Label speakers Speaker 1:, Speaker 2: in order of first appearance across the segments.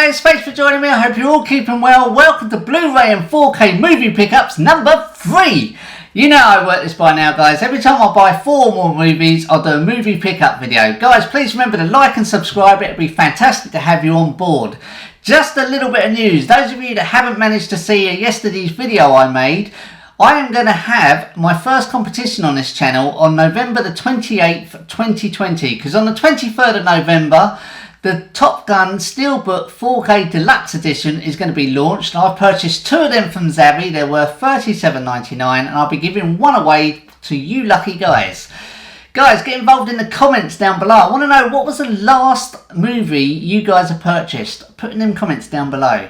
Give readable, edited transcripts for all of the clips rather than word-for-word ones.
Speaker 1: guys, thanks for joining me. I hope you're all keeping well. Welcome to Blu-ray and 4K movie pickups number 3. You know I work this by now, guys. Every time I buy 4 more movies, I'll do a movie pickup video. Guys, please remember to like and subscribe. It'll be fantastic to have you on board. Just a little bit of news. Those of you that haven't managed to see yesterday's video I made, I am going to have my first competition on this channel on November the 28th, 2020. Because on the 23rd of November, the Top Gun Steelbook 4K Deluxe Edition is going to be launched. I've purchased 2 of them from Zavvi. They're worth $37.99 and I'll be giving one away to you lucky guys. Guys, get involved in the comments down below. I want to know, what was the last movie you guys have purchased? Put in them comments down below.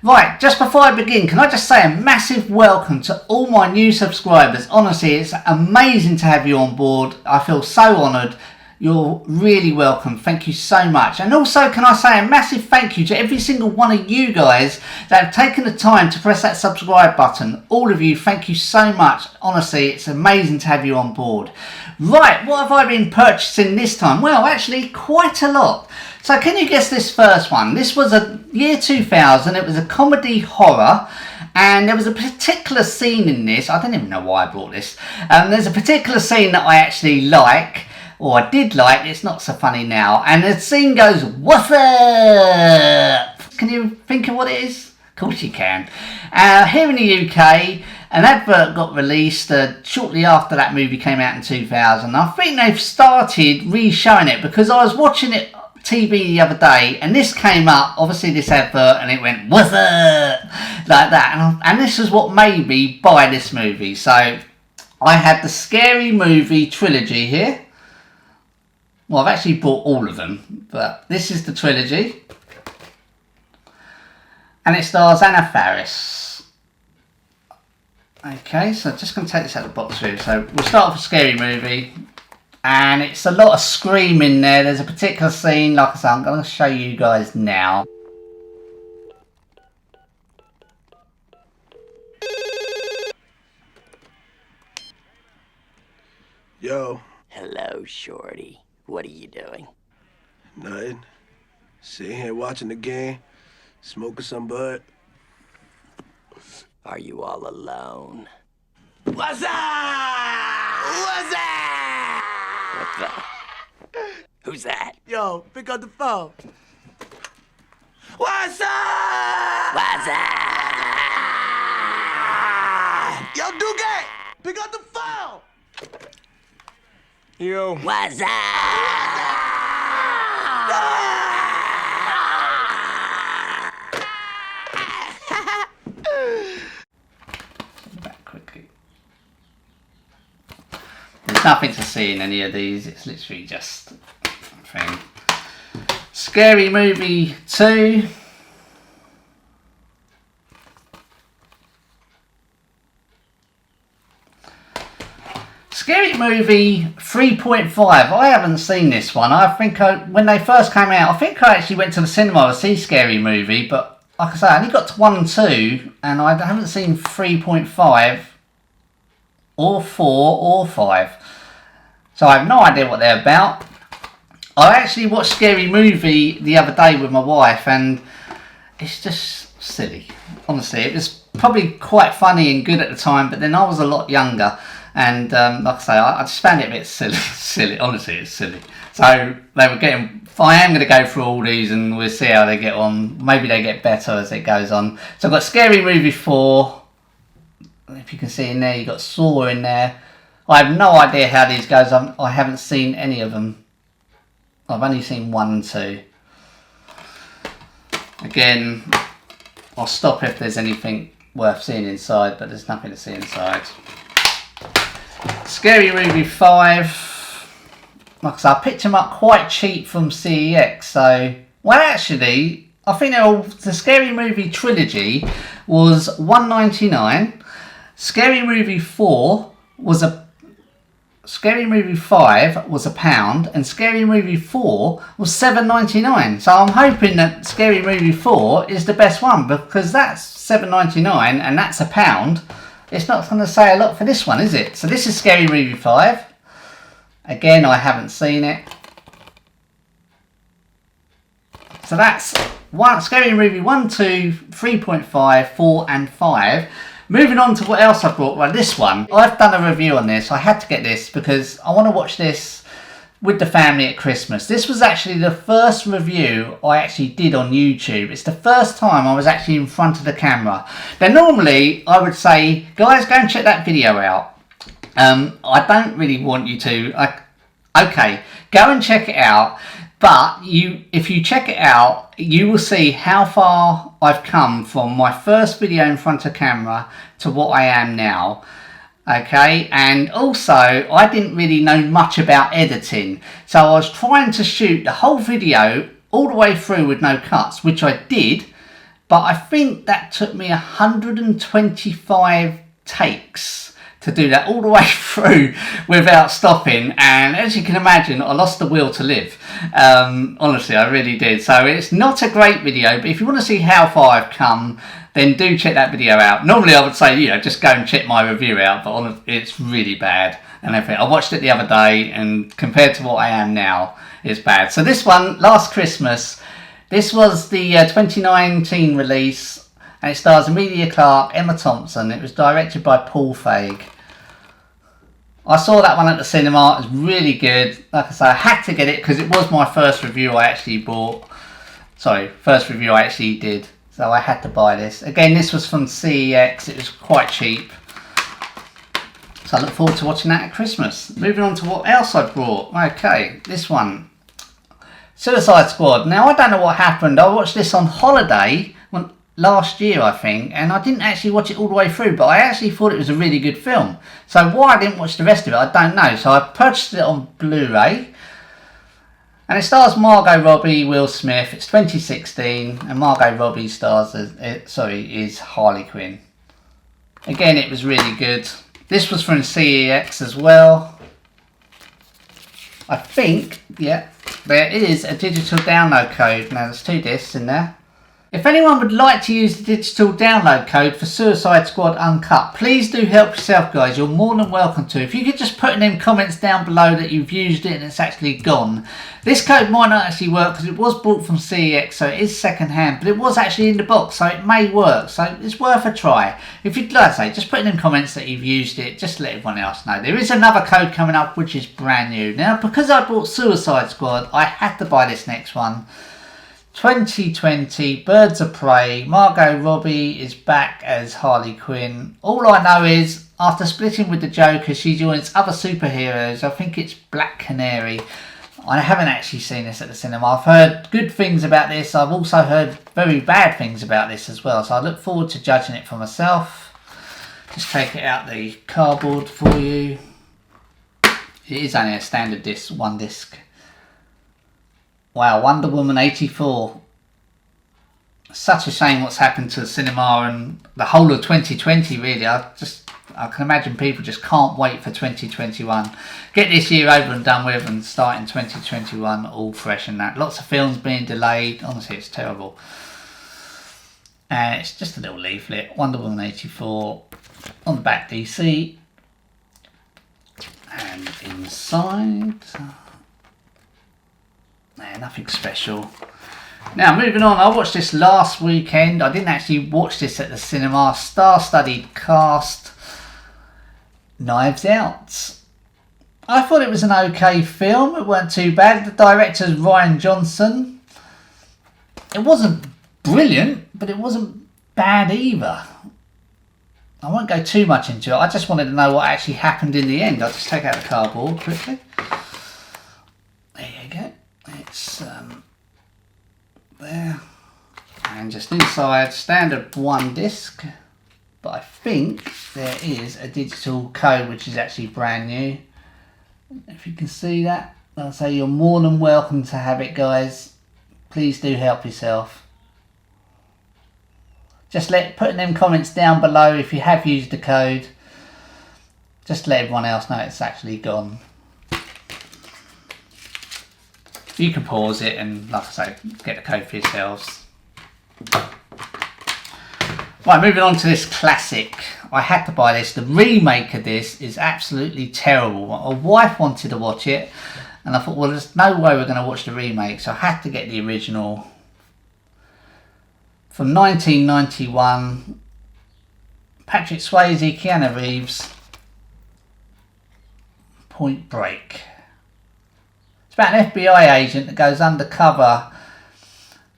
Speaker 1: Right, just before I begin, can I just say a massive welcome to all my new subscribers. Honestly, it's amazing to have you on board. I feel so honoured. You're really welcome. Thank you so much. And also, can I say a massive thank you to every single one of you guys that have taken the time to press that subscribe button. All of you, thank you so much. Honestly, it's amazing to have you on board. Right, what have I been purchasing this time? Well, actually, quite a lot. So can you guess this first one? This was a year 2000. It was a comedy horror. And there was a particular scene in this. I don't even know why I brought this. There's a particular scene that I actually like. Or I did like. It's not so funny now. And the scene goes, "What's up?" Can you think of what it is? Of course you can. Here in the UK, an advert got released shortly after that movie came out in 2000. I think they've started re-showing it because I was watching it TV the other day and this came up, obviously this advert, and it went, "What's up?" like that. And this is what made me buy this movie. So I had the Scary Movie Trilogy here. Well, I've actually bought all of them, but this is the Trilogy. And it stars Anna Faris. Okay, so I'm just going to take this out of the box here. So we'll start off with Scary Movie. And it's a lot of screaming there. There's a particular scene, like I said, I'm going to show you guys now.
Speaker 2: Yo.
Speaker 3: Hello, shorty. What are you doing?
Speaker 2: Nothing. Sitting here watching the game, smoking some bud.
Speaker 3: Are you all alone?
Speaker 2: What's up? What's up?
Speaker 3: What the? Who's that?
Speaker 2: Yo, pick up the phone. What's up?
Speaker 3: What's up?
Speaker 2: Yo, Duque, pick up the phone. Yo.
Speaker 3: What's up?
Speaker 1: Back quickly. There's nothing to see in any of these. It's literally just a thing. Scary Movie 2. Scary Movie 3.5. I haven't seen this one. I think when they first came out, I think I actually went to the cinema to see Scary Movie, but like I say, I only got to 1 and 2, and I haven't seen 3.5 or 4 or 5. So I have no idea what they're about. I actually watched Scary Movie the other day with my wife, and it's just silly. Honestly, it was probably quite funny and good at the time, but then I was a lot younger. And like I say, I just found it a bit silly. Honestly, it's silly. So they were getting. I am going to go through all these, and we'll see how they get on. Maybe they get better as it goes on. So I've got Scary Movie 4. If you can see in there, you've got Saw in there. I have no idea how these goes on. I haven't seen any of them. I've only seen 1 and 2. Again, I'll stop if there's anything worth seeing inside, but there's nothing to see inside. Scary Movie 5. Like I said, I picked them up quite cheap from CEX. So, well, actually, I think the Scary Movie Trilogy was $1.99. Scary Movie 4 was Scary Movie 5 was £1, and Scary Movie 4 was $7.99. So I'm hoping that Scary Movie 4 is the best one, because that's $7.99 and that's £1. It's not going to say a lot for this one, is it? So this is Scary Movie 5. Again, I haven't seen it. So that's Scary Movie 1, 2, 3.5, 4 and 5. Moving on to what else I brought. Well, this one, I've done a review on this. I had to get this because I want to watch this with the family at Christmas. This was actually the first review I actually did on YouTube. It's the first time I was actually in front of the camera. Now normally I would say, guys, go and check that video out. I don't really want you to. Okay, go and check it out. But if you check it out, you will see how far I've come from my first video in front of camera to what I am now. Okay, and also I didn't really know much about editing, so I was trying to shoot the whole video all the way through with no cuts, which I did, but I think that took me 125 takes to do that all the way through without stopping, and as you can imagine, I lost the will to live. Honestly, I really did. So it's not a great video, but if you want to see how far I've come, then do check that video out. Normally I would say, just go and check my review out, but honestly, it's really bad and everything. I watched it the other day, and compared to what I am now, it's bad. So this one, Last Christmas, this was the 2019 release. And it stars Emilia Clarke, Emma Thompson. It was directed by Paul Feig. I saw that one at the cinema. It was really good. Like I say, I had to get it because it was my first review I actually did. So I had to buy this. Again, this was from CEX. It was quite cheap. So I look forward to watching that at Christmas. Moving on to what else I brought. Okay, this one. Suicide Squad. Now, I don't know what happened. I watched this on holiday last year, I think, and I didn't actually watch it all the way through, but I actually thought it was a really good film. So why I didn't watch the rest of it, I don't know. So I purchased it on Blu-ray, and it stars Margot Robbie, Will Smith. It's 2016, and Margot Robbie is Harley Quinn. Again, it was really good. This was from CEX as well. I think, yeah, there is a digital download code. Now there's 2 discs in there. If anyone would like to use the digital download code for Suicide Squad Uncut, please do help yourself, guys. You're more than welcome to. If you could just put in them comments down below that you've used it and it's actually gone. This code might not actually work because it was bought from CEX, so it is second hand, but it was actually in the box, so it may work. So it's worth a try. If you'd like to say, just put in them comments that you've used it, just to let everyone else know. There is another code coming up which is brand new. Now, because I bought Suicide Squad, I had to buy this next one. 2020, Birds of Prey. Margot Robbie is back as Harley Quinn. All I know is, after splitting with the Joker, she joins other superheroes. I think it's Black Canary. I haven't actually seen this at the cinema. I've heard good things about this. I've also heard very bad things about this as well. So I look forward to judging it for myself. Just take it out the cardboard for you. It is only a standard disc, 1 disc. Wow, Wonder Woman 84. Such a shame what's happened to the cinema and the whole of 2020, really. I can imagine people just can't wait for 2021. Get this year over and done with and start in 2021 all fresh and that. Lots of films being delayed. Honestly, it's terrible. And it's just a little leaflet. Wonder Woman 84. On the back, DC. And inside... nothing special. Now, moving on, I watched this last weekend. I didn't actually watch this at the cinema. Star-studded cast. Knives Out. I thought it was an okay film. It weren't too bad. The director's Rian Johnson. It wasn't brilliant, but it wasn't bad either. I won't go too much into it. I just wanted to know what actually happened in the end. I'll just take out the cardboard quickly. There you go. It's there, and just inside, standard 1 disc, but I think there is a digital code which is actually brand new. If you can see that, I'll say you're more than welcome to have it, guys. Please do help yourself. Just put in them comments down below if you have used the code. Just to let everyone else know it's actually gone. You can pause it and, like I say, get the code for yourselves. Right, moving on to this classic. I had to buy this. The remake of this is absolutely terrible. My wife wanted to watch it, and I thought, well, there's no way we're going to watch the remake, so I had to get the original. from 1991. Patrick Swayze, Keanu Reeves. Point Break. It's about an FBI agent that goes undercover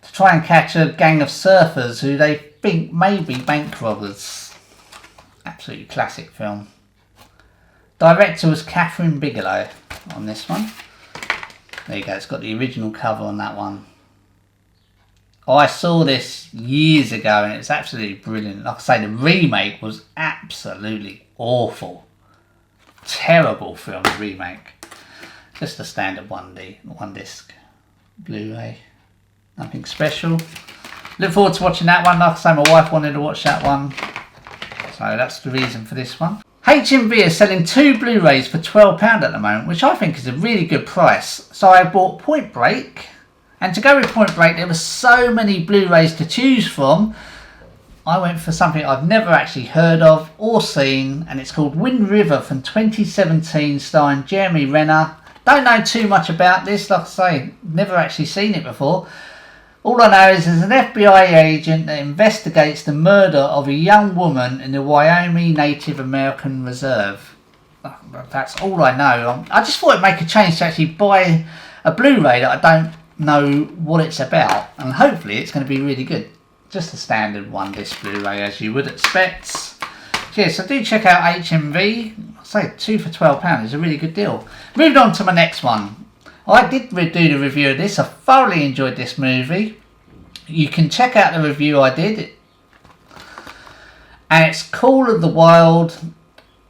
Speaker 1: to try and catch a gang of surfers who they think may be bank robbers. Absolutely classic film. Director was Catherine Bigelow on this one. There you go, it's got the original cover on that one. Oh, I saw this years ago and it's absolutely brilliant. Like I say, the remake was absolutely awful. Terrible film, the remake. Just a standard one disc Blu-ray. Nothing special. Look forward to watching that one. Like I say, my wife wanted to watch that one, so that's the reason for this one. HMV is selling 2 Blu-rays for £12 at the moment, which I think is a really good price. So I bought Point Break, and to go with Point Break there were so many Blu-rays to choose from. I went for something I've never actually heard of or seen, and it's called Wind River from 2017, starring Jeremy Renner. Don't know too much about this, like I say, never actually seen it before. All I know is there's an FBI agent that investigates the murder of a young woman in the Wyoming Native American Reserve. That's all I know. I just thought it'd make a change to actually buy a Blu-ray that I don't know what it's about, and hopefully it's going to be really good. Just a standard one disc Blu-ray as you would expect. Yeah, so do check out HMV. I say 2 for £12 is a really good deal. Moving on to my next one. I did do the review of this. I thoroughly enjoyed this movie. You can check out the review I did. And it's Call of the Wild,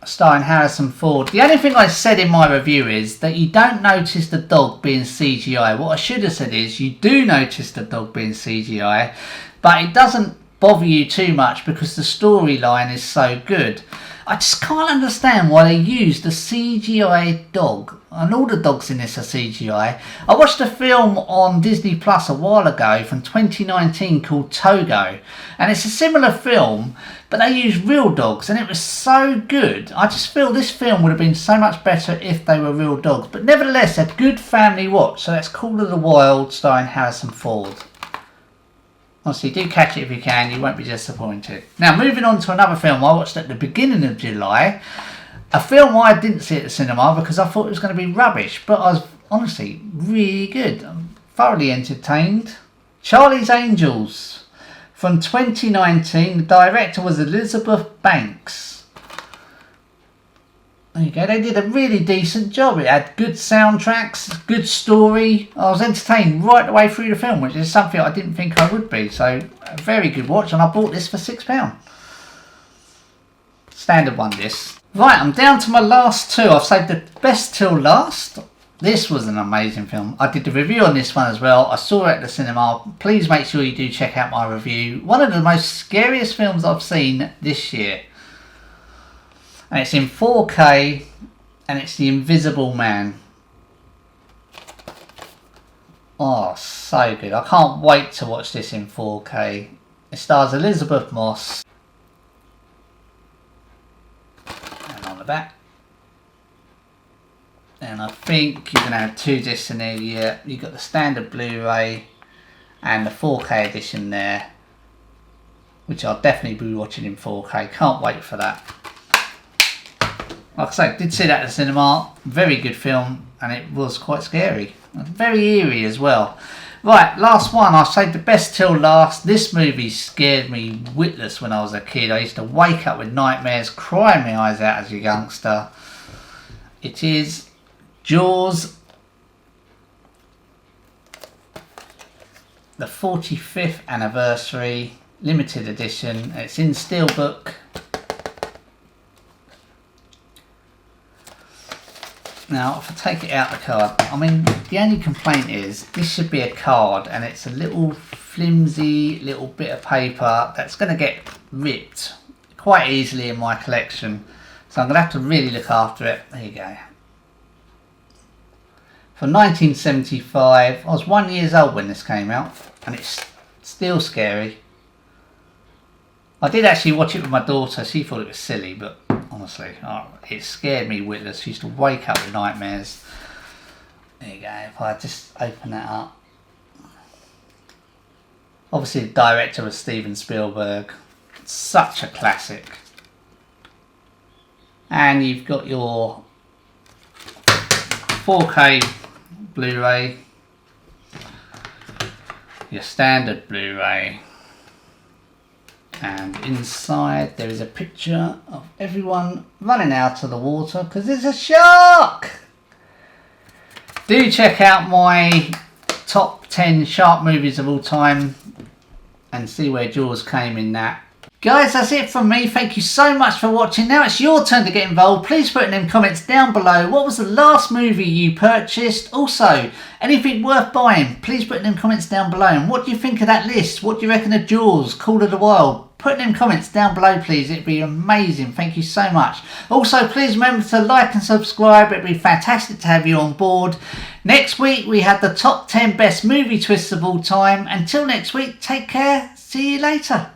Speaker 1: starring Harrison Ford. The only thing I said in my review is that you don't notice the dog being CGI. What I should have said is you do notice the dog being CGI, but it doesn't bother you too much because the storyline is so good. I just can't understand why they used a CGI dog, and all the dogs in this are CGI. I watched a film on Disney Plus a while ago from 2019 called Togo, and it's a similar film, but they used real dogs and it was so good. I just feel this film would have been so much better if they were real dogs, but nevertheless a good family watch. So that's Call of the Wild, starring Harrison Ford. Honestly, do catch it if you can, you won't be disappointed. Now, moving on to another film I watched at the beginning of July. A film I didn't see at the cinema because I thought it was going to be rubbish, but I was honestly really good. I'm thoroughly entertained. Charlie's Angels from 2019. The director was Elizabeth Banks. There you go, they did a really decent job. It had good soundtracks, good story. I was entertained right the way through the film, which is something I didn't think I would be. So, a very good watch, and I bought this for £6. Standard one disc. Right, I'm down to my last 2. I've saved the best till last. This was an amazing film. I did the review on this one as well. I saw it at the cinema. Please make sure you do check out my review. One of the most scariest films I've seen this year. And it's in 4K, and it's The Invisible Man. Oh, so good. I can't wait to watch this in 4K. It stars Elizabeth Moss. And on the back. And I think you're going to have 2 discs in there. Yeah, you've got the standard Blu-ray and the 4K edition there, which I'll definitely be watching in 4K. Can't wait for that. Like I say, I did see that at the cinema. Very good film, and it was quite scary. Very eerie as well. Right, last one. I saved the best till last. This movie scared me witless when I was a kid. I used to wake up with nightmares, crying my eyes out as a youngster. It is Jaws, the 45th anniversary, limited edition. It's in steelbook. Now, if I take it out the card, I mean, the only complaint is this should be a card, and it's a little flimsy little bit of paper that's going to get ripped quite easily in my collection. So I'm going to have to really look after it. There you go. From 1975, I was 1 year old when this came out, and it's still scary. I did actually watch it with my daughter. She thought it was silly, but honestly, it scared me witless. She used to wake up with nightmares. There you go. If I just open that up. Obviously the director was Steven Spielberg. Such a classic. And you've got your 4K Blu-ray, your standard Blu-ray, and inside there is a picture of everyone running out of the water because there's a shark. Do check out my top 10 shark movies of all time and see where Jaws came in that. Guys, that's it from me. Thank you so much for watching. Now it's your turn to get involved. Please put in them comments down below. What was the last movie you purchased? Also, anything worth buying? Please put in them comments down below. And what do you think of that list? What do you reckon of Jaws, Call of the Wild? Put in them comments down below, please. It'd be amazing. Thank you so much. Also, please remember to like and subscribe. It'd be fantastic to have you on board. Next week, we have the top 10 best movie twists of all time. Until next week, take care. See you later.